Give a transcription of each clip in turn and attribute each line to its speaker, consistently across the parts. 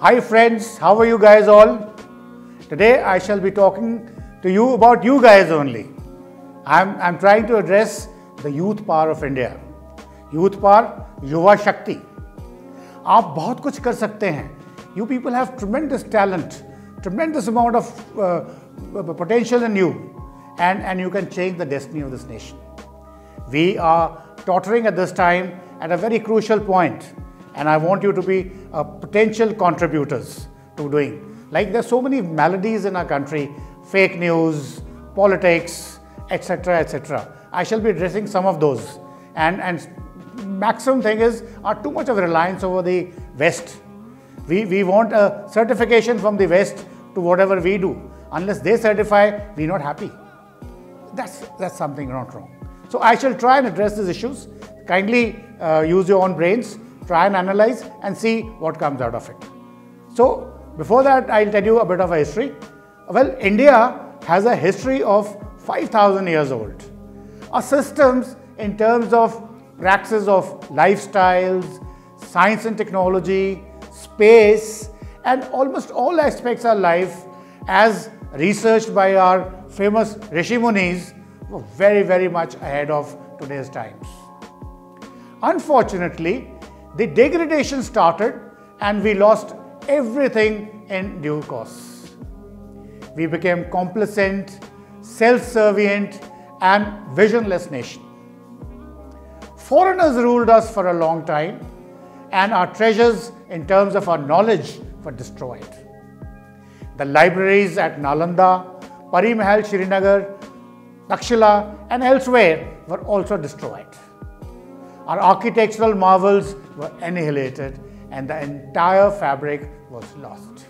Speaker 1: Hi friends, how are you guys all? Today I shall be talking to you about you guys only. I'm trying to address the youth power of India. Youth power, युवा शक्ति. आप बहुत कुछ कर सकते हैं. You people have tremendous talent, tremendous amount of potential in you, and you can change the destiny of this nation. We are tottering at this time at a very crucial point. And I want you to be potential contributors to doing. Like there's so many maladies in our country, fake news, politics, etc., etc. I shall be addressing some of those. And maximum thing is too much of reliance over the West. We want a certification from the West to whatever we do. Unless they certify, we're not happy. That's something not wrong. So I shall try and address these issues. Kindly use your own brains. Try and analyze and see what comes out of it. So, before that, I'll tell you a bit of a history. Well, India has a history of 5,000 years old. Our systems in terms of practices of lifestyles, science and technology, space, and almost all aspects of life as researched by our famous Rishi Munis were very, very much ahead of today's times. Unfortunately, the degradation started and we lost everything in due course. We became complacent, self-servient and visionless nation. Foreigners ruled us for a long time and our treasures in terms of our knowledge were destroyed. The libraries at Nalanda, Pari Mahal, Srinagar, Takshila and elsewhere were also destroyed. Our architectural marvels were annihilated and the entire fabric was lost.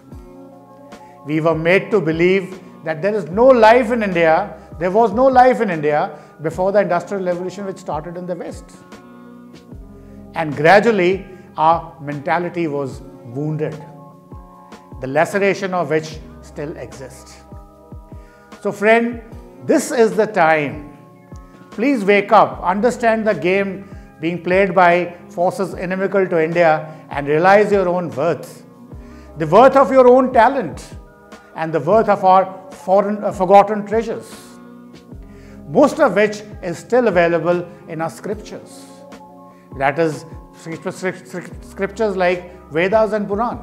Speaker 1: We were made to believe that there is no life in India, there was no life in India before the Industrial Revolution which started in the West. And gradually our mentality was wounded, the laceration of which still exists. So friend, this is the time. Please wake up, understand the game being played by forces inimical to India and realize your own worth, the worth of your own talent and the worth of our forgotten treasures, most of which is still available in our scriptures. That is scriptures like Vedas and Puran.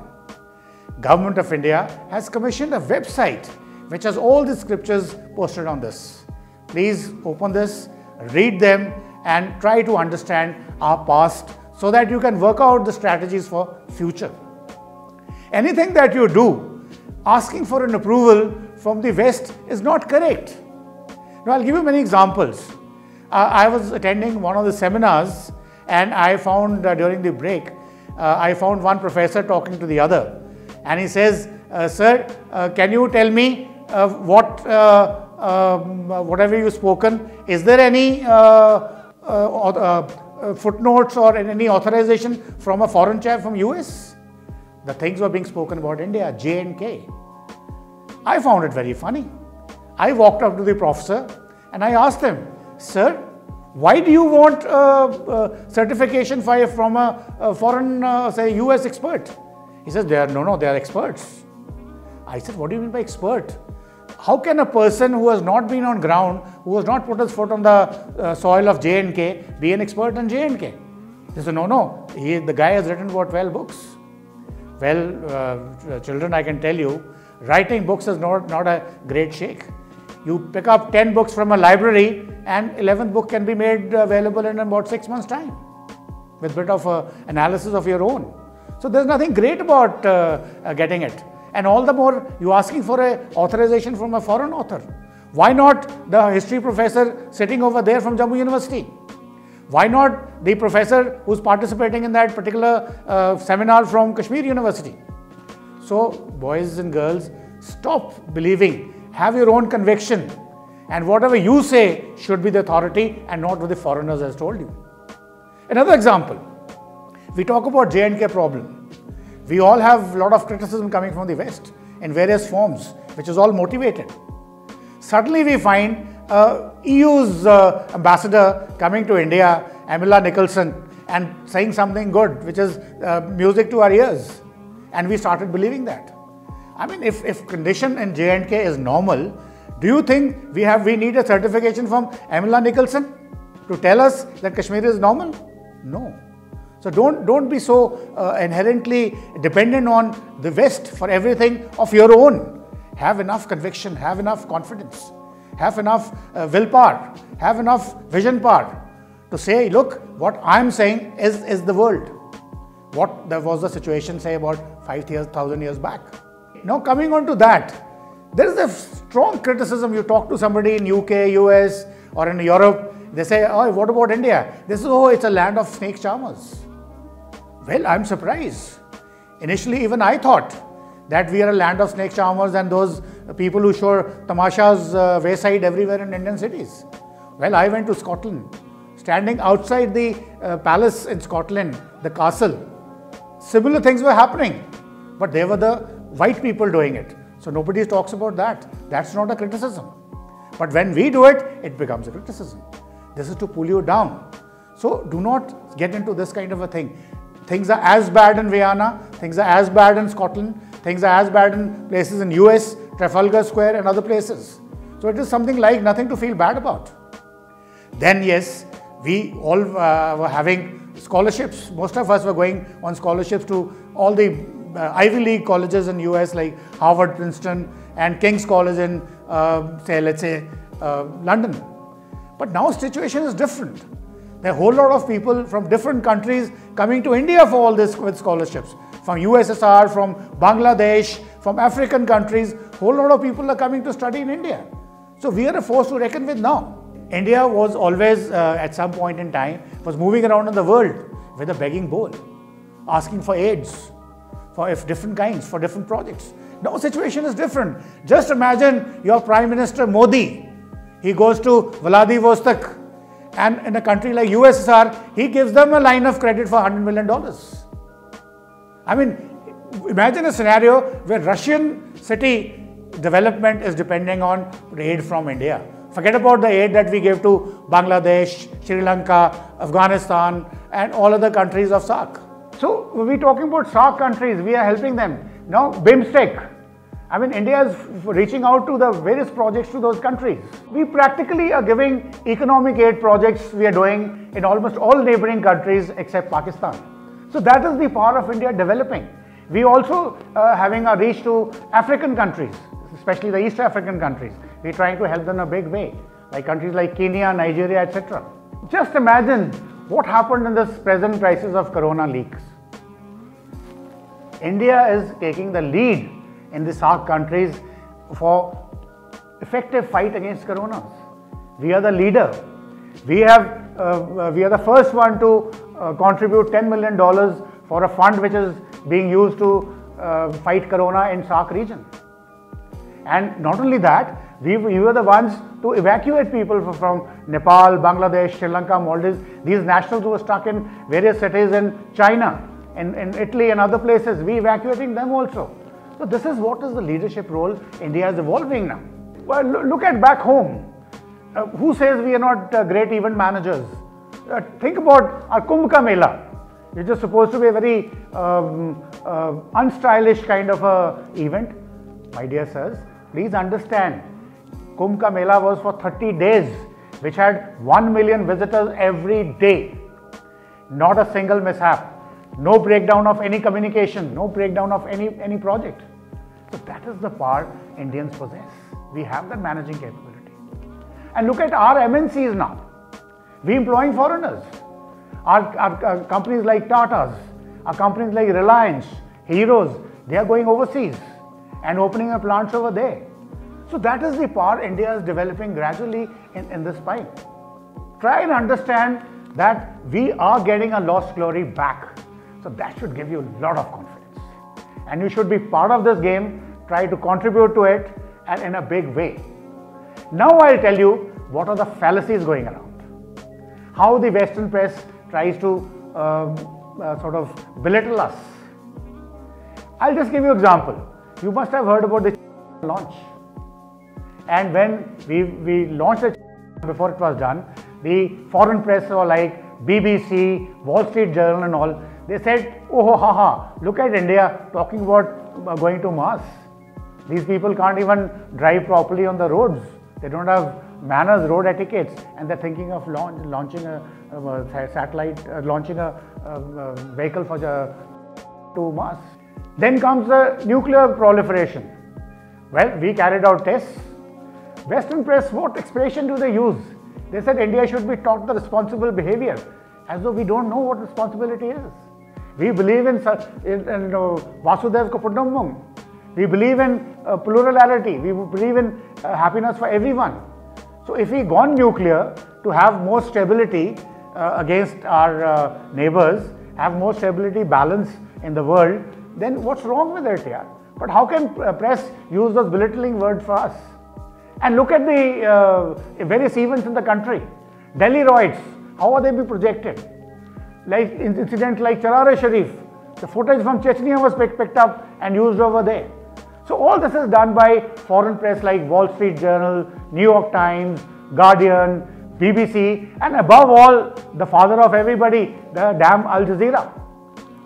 Speaker 1: Government of India has commissioned a website which has all the scriptures posted on this. Please open this, read them and try to understand our past so that you can work out the strategies for future. Anything that you do, asking for an approval from the West is not correct. Now, I'll give you many examples. I was attending one of the seminars and I found during the break, I found one professor talking to the other and he says, sir, can you tell me whatever you've spoken, is there any footnotes or any authorization from a foreign chap from US? The things were being spoken about India, J&K. I found it very funny. I walked up to the professor and I asked him, sir, why do you want certification from a foreign, say, US expert? He says, they are experts. I said, what do you mean by expert? How can a person who has not been on ground, who has not put his foot on the soil of J&K, be an expert on J&K? He said, no, the guy has written about 12 books. Well, children, I can tell you, writing books is not a great shake. You pick up 10 books from a library and 11th book can be made available in about 6 months' time with a bit of analysis of your own. So there's nothing great about getting it. And all the more you asking for an authorization from a foreign author. Why not the history professor sitting over there from Jammu University? Why not the professor who's participating in that particular seminar from Kashmir University? So boys and girls, stop believing, have your own conviction and whatever you say should be the authority and not what the foreigners has told you. Another example, we talk about J&K problem. We all have a lot of criticism coming from the West in various forms, which is all motivated. Suddenly we find EU's ambassador coming to India, Amila Nicholson, and saying something good, which is music to our ears. and we started believing that. I mean, if condition in J&K is normal, do you think we need a certification from Amila Nicholson to tell us that Kashmir is normal? No. So don't be so inherently dependent on the West for everything of your own. Have enough conviction, have enough confidence, have enough willpower, have enough vision power to say, look, what I'm saying is the world. What was the situation, say, about 5,000 years back. Now coming on to that, there is a strong criticism. You talk to somebody in UK, US or in Europe, they say, oh, what about India? This is, oh, it's a land of snake charmers. Well, I'm surprised. Initially, even I thought that we are a land of snake charmers and those people who show tamashas wayside everywhere in Indian cities. Well, I went to Scotland. Standing outside the palace in Scotland, the castle, similar things were happening, but they were the white people doing it. So nobody talks about that. That's not a criticism. But when we do it, it becomes a criticism. This is to pull you down. So do not get into this kind of a thing. Things are as bad in Vienna, things are as bad in Scotland, things are as bad in places in US, Trafalgar Square and other places. So it is something like nothing to feel bad about. Then yes, we all were having scholarships. Most of us were going on scholarships to all the Ivy League colleges in US like Harvard, Princeton and King's College in London. But now situation is different. There are a whole lot of people from different countries coming to India for all this with scholarships. From USSR, from Bangladesh, from African countries, a whole lot of people are coming to study in India. So we are a force to reckon with now. India was always, at some point in time, was moving around in the world with a begging bowl, asking for aids, for different kinds, for different projects. Now situation is different. Just imagine your Prime Minister Modi, he goes to Vladivostok and in a country like USSR, he gives them a line of credit for $100 million. I mean, imagine a scenario where Russian city development is depending on aid from India. Forget about the aid that we give to Bangladesh, Sri Lanka, Afghanistan and all other countries of SAARC. So we're talking about SAARC countries, we are helping them. Now BIMSTEC, I mean India is reaching out to the various projects to those countries. We practically are giving economic aid projects we are doing in almost all neighboring countries except Pakistan. So that is the power of India developing. We also having a reach to African countries, especially the East African countries. We're trying to help them in a big way, like countries like Kenya, Nigeria, etc. Just imagine what happened in this present crisis of corona leaks. India is taking the lead in the SAARC countries for effective fight against coronas. We are the leader. We are the first one to contribute $10 million for a fund which is being used to fight corona in SAARC region. And not only that, we were the ones to evacuate people from Nepal, Bangladesh, Sri Lanka, Maldives. These nationals who were stuck in various cities in China, in Italy and other places, we evacuating them also. So this is what is the leadership role India is evolving now. Well, look at back home. Who says we are not great event managers? Think about our Kumbh Ka Mela, which is supposed to be a very unstylish kind of a event. My dear sirs, please understand, Kumbh Ka Mela was for 30 days, which had 1 million visitors every day. Not a single mishap. No breakdown of any communication, no breakdown of any project. So that is the power Indians possess. We have that managing capability. And look at our MNCs now. We employing foreigners. Our companies like Tata's, our companies like Reliance, Heroes, they are going overseas and opening up plants over there. So that is the power India is developing gradually in this pipe. Try and understand that we are getting a lost glory back. So that should give you a lot of confidence. And you should be part of this game, try to contribute to it and in a big way. Now I'll tell you what are the fallacies going around. How the Western press tries to sort of belittle us. I'll just give you an example. You must have heard about the launch. And when we launched it, before it was done, the foreign press were like BBC, Wall Street Journal and all, They said, oh, ha, ha, look at India talking about going to Mars. These people can't even drive properly on the roads. They don't have manners, road etiquettes, and they're thinking of launching a satellite, launching a vehicle to Mars. Then comes the nuclear proliferation. Well, we carried out tests. Western press, what expression do they use? They said India should be taught the responsible behavior, as though we don't know what responsibility is. We believe in Vasudhaiva Kutumbakam. We believe in plurality. We believe in happiness for everyone. So if we gone nuclear to have more stability against our neighbors, have more stability, balance in the world, then what's wrong with it here? But how can press use those belittling words for us? And look at the various events in the country. Delhi riots, how are they being projected? Like incident like Charar-e-Sharif, the footage from Chechnya was picked up and used over there. So all this is done by foreign press like Wall Street Journal, New York Times, Guardian, BBC, and above all, the father of everybody, the damn Al Jazeera.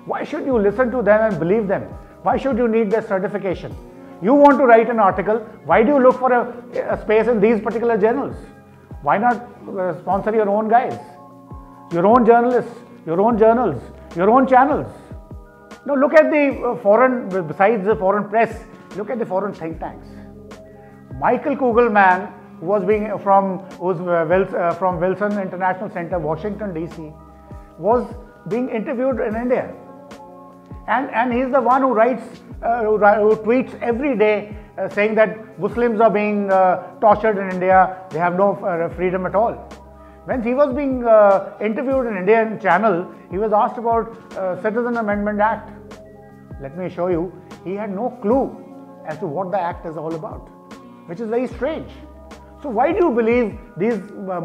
Speaker 1: Why should you listen to them and believe them? Why should you need their certification? You want to write an article, why do you look for a space in these particular journals? Why not sponsor your own guys, your own journalists, your own journals, your own channels? Now look at the foreign, besides the foreign press, look at the foreign think tanks. Michael Kugelman, who was from Wilson International Center, Washington DC, was being interviewed in India. And he's the one who writes, who tweets every day saying that Muslims are being tortured in India, they have no freedom at all. When he was being interviewed in Indian channel, he was asked about Citizen Amendment Act. Let me show you, he had no clue as to what the act is all about, which is very strange. So why do you believe these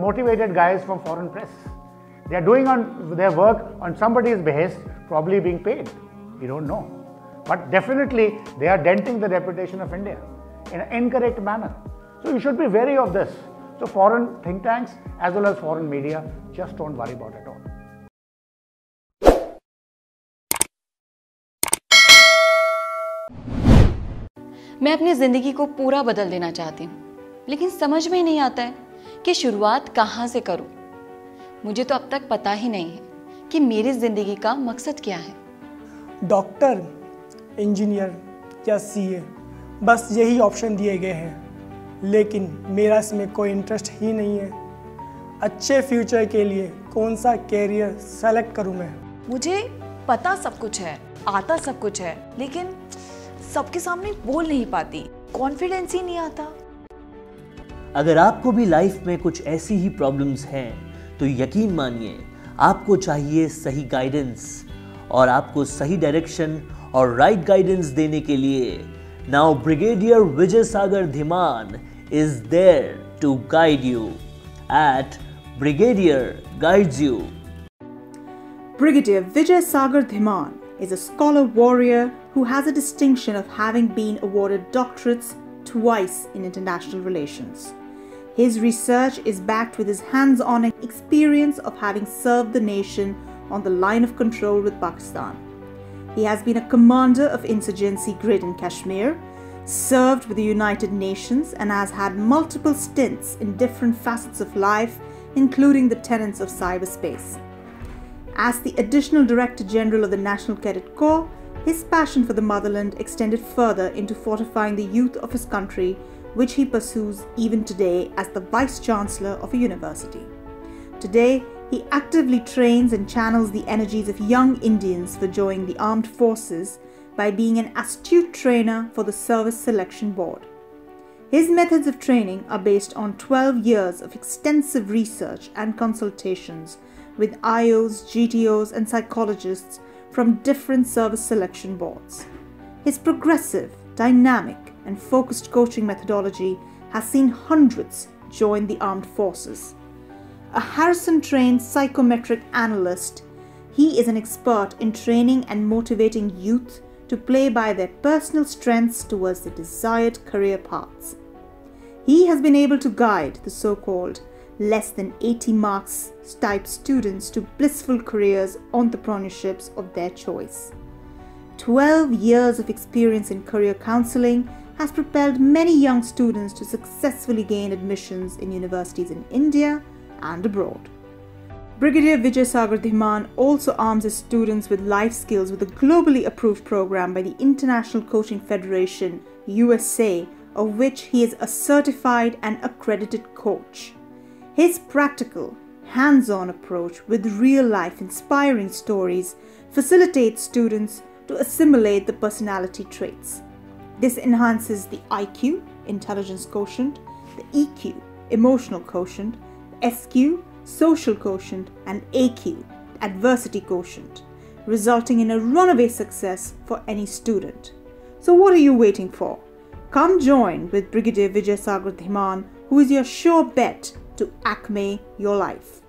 Speaker 1: motivated guys from foreign press? They are doing their work on somebody's behest, probably being paid. We don't know. But definitely they are denting the reputation of India in an incorrect manner. So you should be wary of this. So foreign think tanks as well as foreign media, just don't worry about it all.
Speaker 2: मैं अपनी ज़िंदगी को पूरा बदल देना चाहती हूँ, लेकिन समझ में नहीं आता है कि शुरुआत कहाँ से करूँ। मुझे तो अब तक पता ही नहीं है कि मेरी ज़िंदगी का मकसद क्या है।
Speaker 3: डॉक्टर, इंजीनियर या सीए, बस यही ऑप्शन दिए गए हैं, लेकिन मेरा इसमें कोई इंटरेस्ट ही नहीं है। अच्छे फ्यूचर के लिए कौन सा कैरियर सेलेक्ट करूँ मैं?
Speaker 4: मुझे पता सब कुछ है, आता सब कुछ है, लेकिन सबके सामने बोल नहीं पाती, कॉन्फिडेंस ही नहीं आता।
Speaker 5: अगर आपको भी लाइफ में कुछ ऐसी ही प्रॉब्लम्स हैं तो यकीन मानिए आपको चाहिए सही गाइडेंस, और आपको सही डायरेक्शन और राइट गाइडेंस देने के लिए now Brigadier Vijay Sagar Dhiman is there to guide you at Brigadier guides you.
Speaker 6: Brigadier Vijay Sagar Dhiman is a scholar warrior who has a distinction of having been awarded doctorates twice in international relations. His research is backed with his hands-on experience of having served the nation on the line of control with Pakistan. He has been a commander of insurgency grid in Kashmir, served with the United Nations, and has had multiple stints in different facets of life, including the tenets of cyberspace. As the Additional Director General of the National Cadet Corps, his passion for the motherland extended further into fortifying the youth of his country, which he pursues even today as the Vice Chancellor of a university. Today, he actively trains and channels the energies of young Indians for joining the armed forces by being an astute trainer for the Service Selection Board. His methods of training are based on 12 years of extensive research and consultations with IOs, GTOs, and psychologists from different service selection boards. His progressive, dynamic, and focused coaching methodology has seen hundreds join the armed forces. A Harrison-trained psychometric analyst, he is an expert in training and motivating youth to play by their personal strengths towards the desired career paths. He has been able to guide the so-called less than 80 marks type students to blissful careers, entrepreneurships of their choice. 12 years of experience in career counseling has propelled many young students to successfully gain admissions in universities in India and abroad. Brigadier Vijay Sagar Dhiman also arms his students with life skills with a globally approved program by the International Coaching Federation, USA, of which he is a certified and accredited coach. His practical, hands-on approach with real-life inspiring stories facilitates students to assimilate the personality traits. This enhances the IQ, intelligence quotient, the EQ, emotional quotient, the SQ, social quotient, and AQ, adversity quotient, resulting in a runaway success for any student. So what are you waiting for? Come join with Brigadier Vijay Sagar Dhiman, who is your sure bet to acme your life.